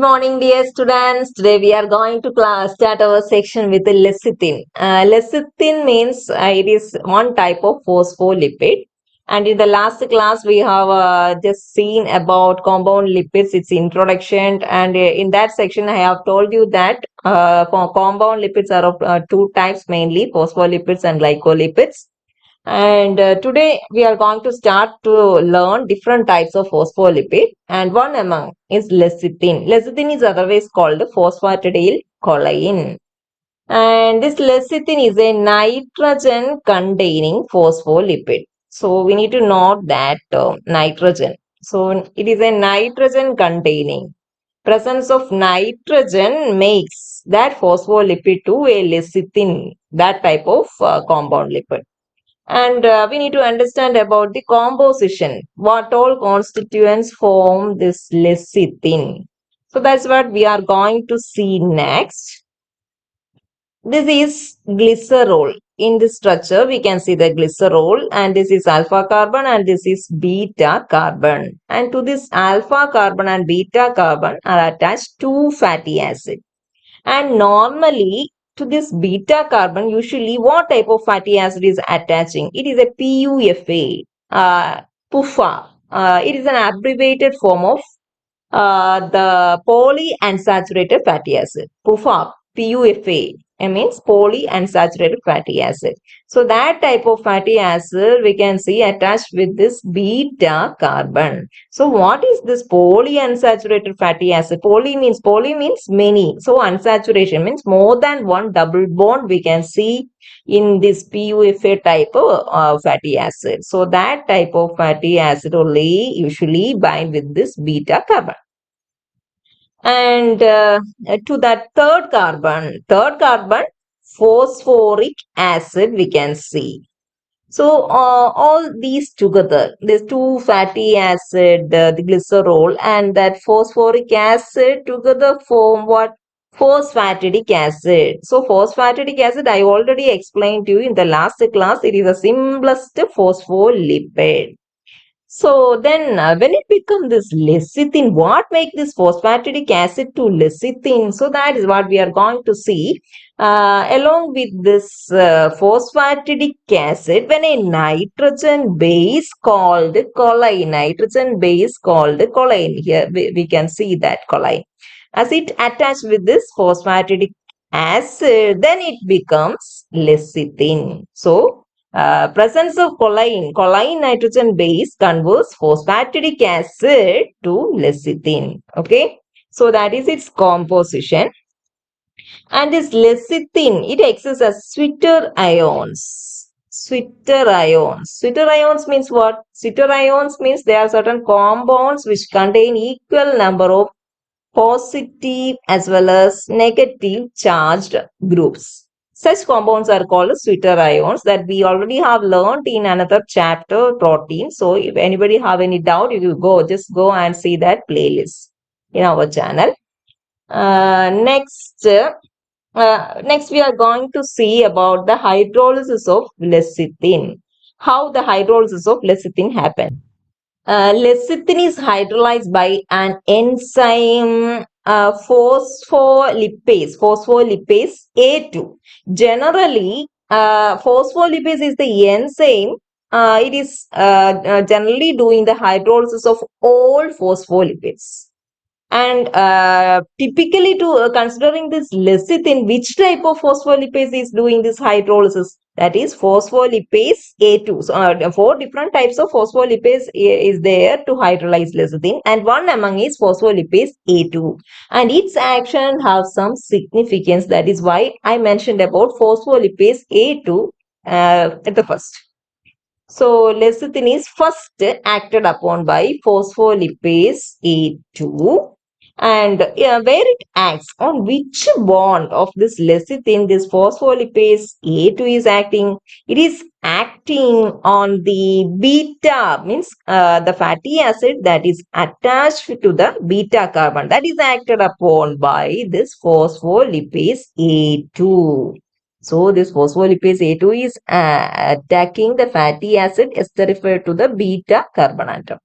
morning, dear students. Today we are going to start our section with the lecithin. Lecithin means it is one type of phospholipid. And in the last class, we have just seen about compound lipids, its introduction. And in that section, I have told you that compound lipids are of two types mainly, phospholipids and glycolipids. And today we are going to start to learn different types of phospholipid, and one among is lecithin. Lecithin is otherwise called phosphatidylcholine. And this lecithin is a nitrogen containing phospholipid. So we need to note that nitrogen. So it is a nitrogen containing. Presence of nitrogen makes that phospholipid to a lecithin, that type of compound lipid. And we need to understand about the composition. What all constituents form this lecithin? So that's what we are going to see next. This is glycerol. In this structure, we can see the glycerol, and this is alpha carbon and this is beta carbon. And to this alpha carbon and beta carbon are attached two fatty acids. And normally to this beta carbon, usually what type of fatty acid is attaching? It is a PUFA, PUFA. It is an abbreviated form of the polyunsaturated fatty acid. PUFA, PUFA. It means polyunsaturated fatty acid. So that type of fatty acid we can see attached with this beta carbon. So what is this polyunsaturated fatty acid? Poly means many. So unsaturation means more than one double bond we can see in this PUFA type of fatty acid. So that type of fatty acid only usually bind with this beta carbon. And to that third carbon, phosphoric acid we can see. So all these together, these two fatty acid, the glycerol and that phosphoric acid together form what? Phosphatidic acid. So phosphatidic acid I already explained to you in the last class. It is the simplest phospholipid. So then when it becomes this lecithin, what makes this phosphatidic acid to lecithin? So that is what we are going to see. Along with this phosphatidic acid, when a nitrogen base called choline, here we can see that choline. As it attached with this phosphatidic acid, then it becomes lecithin. So presence of choline nitrogen base converts phosphatidic acid to lecithin. Okay, so that is its composition. And this lecithin, it exists as Sweeter ions. Sweeter ions means what? Sweeter ions means there are certain compounds which contain equal number of positive as well as negative charged groups. Such compounds are called sweeter ions that we already have learned in another chapter, protein. So if anybody have any doubt, you just go and see that playlist in our channel. Next we are going to see about the hydrolysis of lecithin. How the hydrolysis of lecithin happens. Lecithin is hydrolyzed by an enzyme phospholipase A2. Generally, phospholipase is the enzyme. It is generally doing the hydrolysis of all phospholipids. And typically to considering this lecithin, which type of phospholipase is doing this hydrolysis? That is phospholipase A2. So 4 different types of phospholipase is there to hydrolyze lecithin, and one among is phospholipase A2. And its action has some significance. That is why I mentioned about phospholipase A2 at the first. So lecithin is first acted upon by phospholipase A2. And where it acts on which bond of this lecithin, this phospholipase A2 is acting? It is acting on the beta, means the fatty acid that is attached to the beta carbon, that is acted upon by this phospholipase A2. So this phospholipase A2 is attacking the fatty acid esterified to the beta carbon atom.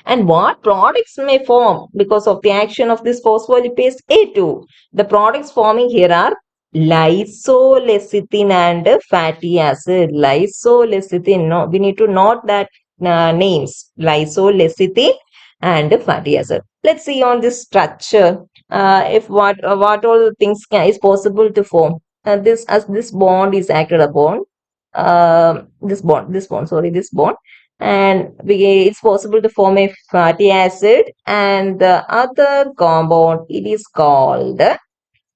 And what products may form because of the action of this phospholipase A2? The products forming here are lysolecithin and fatty acid. Lysolecithin, no, we need to note that names, lysolecithin and fatty acid. Let's see on this structure, if what all things is possible to form. This as this bond is acted upon, this bond, and it's possible to form a fatty acid, and the other compound, it is called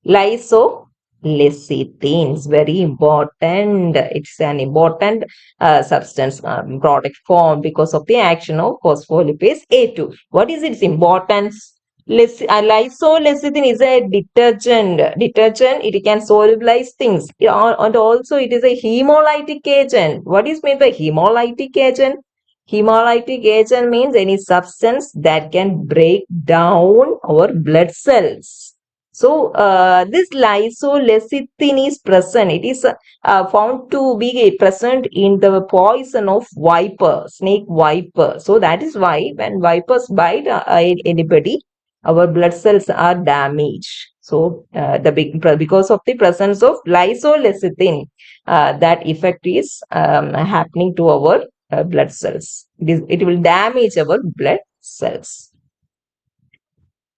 lysolecithin. Is very important. It's an important substance, product formed because of the action of phospholipase A2. What is its importance? Lysolecithin is a detergent. It can solubilize things. And also it is a hemolytic agent. What is meant by hemolytic agent? Hemolytic agent means any substance that can break down our blood cells. So, this lysolecithin is present. It is found to be present in the poison of viper, snake viper. So, that is why when vipers bite anybody, our blood cells are damaged. So, because of the presence of lysolecithin, that effect is happening to our blood cells. It will damage our blood cells.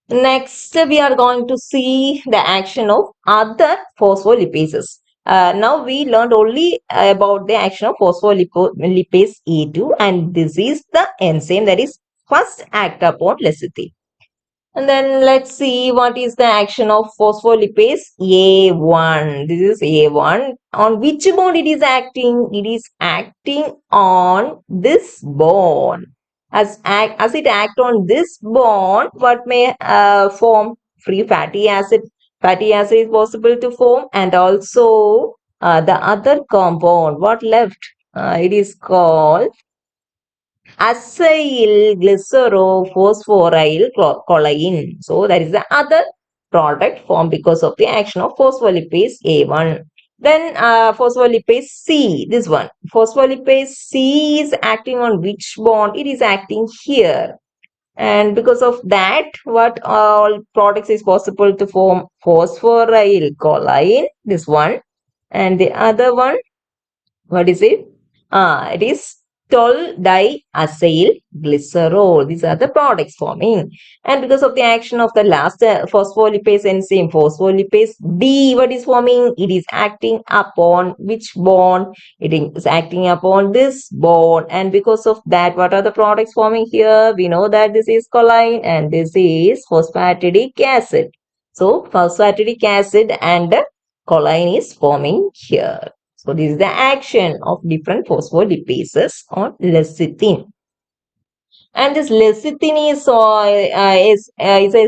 Next, we are going to see the action of other phospholipases. Now, we learned only about the action of phospholipase E2, and this is the enzyme that is first act upon lecithin. And then let's see what is the action of phospholipase A1. This is A1. On which bond it is acting? It is acting on this bond. As it act on this bond, what may form? Free fatty acid. Fatty acid is possible to form, and also the other compound. What left? It is called acyl glycerophosphoryl choline. So that is the other product formed because of the action of phospholipase A1. Then phospholipase C, this one. Phospholipase C is acting on which bond? It is acting here. And because of that, what all products is possible to form? Phosphoryl choline, this one. And the other one, what is it? It is toldiacyl glycerol. These are the products forming. And because of the action of the last phospholipase enzyme, phospholipase D, what is forming? It is acting upon which bond? It is acting upon this bond. And because of that, what are the products forming here? We know that this is choline and this is phosphatidic acid. So, phosphatidic acid and choline is forming here. So this is the action of different phospholipases on lecithin. And this lecithin is a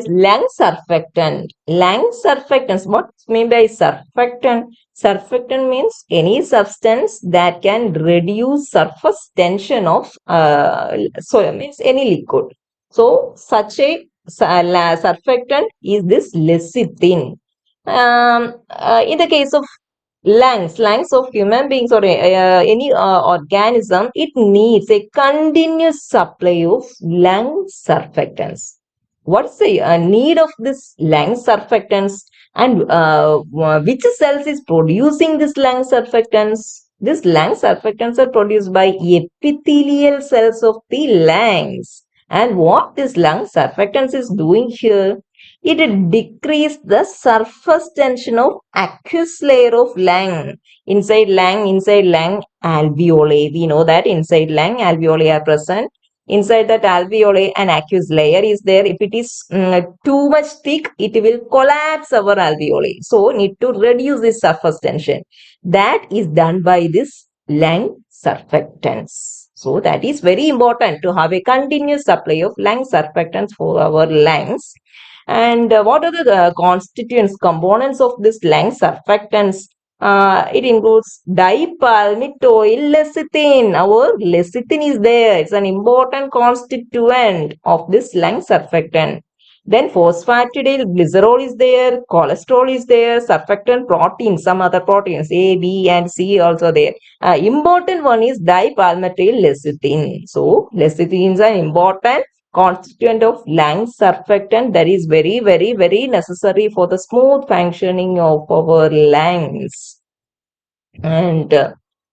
lung surfactant. Lung surfactants. What mean by surfactant? Surfactant means any substance that can reduce surface tension of soil, means any liquid. So such a surfactant is this lecithin. In the case of lungs of human beings or any organism, it needs a continuous supply of lung surfactants. What's the need of this lung surfactants, and which cells is producing this lung surfactants? These lung surfactants are produced by epithelial cells of the lungs. And what this lung surfactants is doing here? It decreased the surface tension of aqueous layer of lung. Inside lung alveoli. We know that inside lung alveoli are present. Inside that alveoli, an aqueous layer is there. If it is too much thick, it will collapse our alveoli. So, need to reduce this surface tension. That is done by this lung surfactants. So, that is very important to have a continuous supply of lung surfactants for our lungs. And what are the constituents, components of this lung surfactants? It includes dipalmitoyl lecithin. Our lecithin is there. It's an important constituent of this lung surfactant. Then phosphatidylglycerol is there, cholesterol is there, surfactant proteins, some other proteins, A, B, and C also there. Important one is dipalmitoyl lecithin. So lecithin is an important constituent of lung surfactant that is very, very, very necessary for the smooth functioning of our lungs. And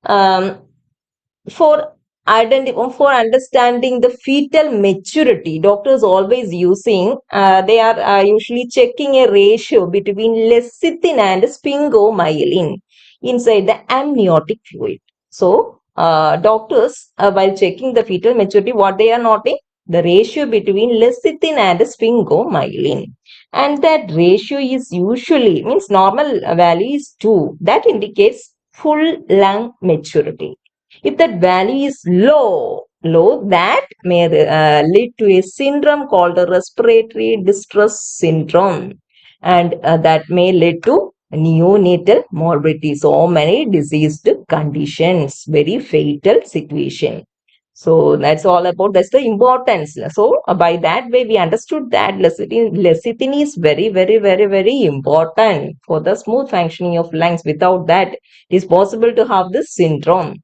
um, for for understanding the fetal maturity, doctors always using they are usually checking a ratio between lecithin and sphingomyelin inside the amniotic fluid. So doctors while checking the fetal maturity, what they are noting, the ratio between lecithin and sphingomyelin, and that ratio is usually means normal value is 2, that indicates full lung maturity. If that value is low, that may lead to a syndrome called a respiratory distress syndrome, and that may lead to neonatal morbidity. So many diseased conditions, very fatal situation. So that's all about, that's the importance. So by that way, we understood that lecithin is very, very, very, very important for the smooth functioning of lungs. Without that, it is possible to have this syndrome.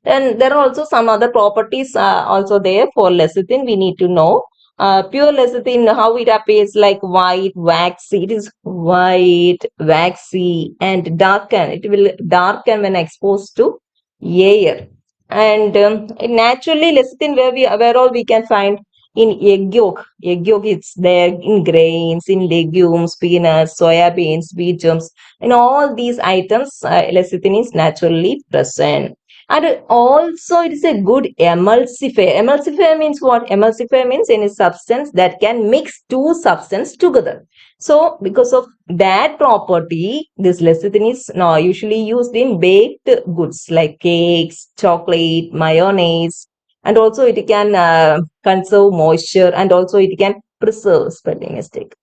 Then there are also some other properties also there for lecithin we need to know. Pure lecithin, how it appears like white, waxy. It is white, waxy, and darken. It will darken when exposed to air. And naturally, lecithin where all we can find in egg yolk. Egg yolk is there in grains, in legumes, peanuts, soya beans, wheat germs. In all these items, lecithin is naturally present. And also, it is a good emulsifier. Emulsifier means what? Emulsifier means any substance that can mix two substances together. So, because of that property, this lecithin is now usually used in baked goods like cakes, chocolate, mayonnaise, and also it can conserve moisture, and also it can preserve, spelling mistake.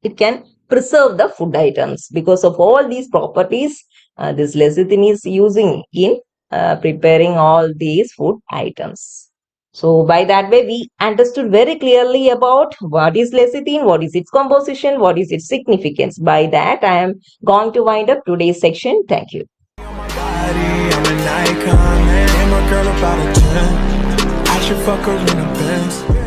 It can preserve the food items. Because of all these properties, this lecithin is using in preparing all these food items. So by that way, we understood very clearly about what is lecithin, what is its composition, what is its significance. By that, I am going to wind up today's section. Thank you. I'm an icon, man. I'm a girl about a 10. I should fuck her in a Benz.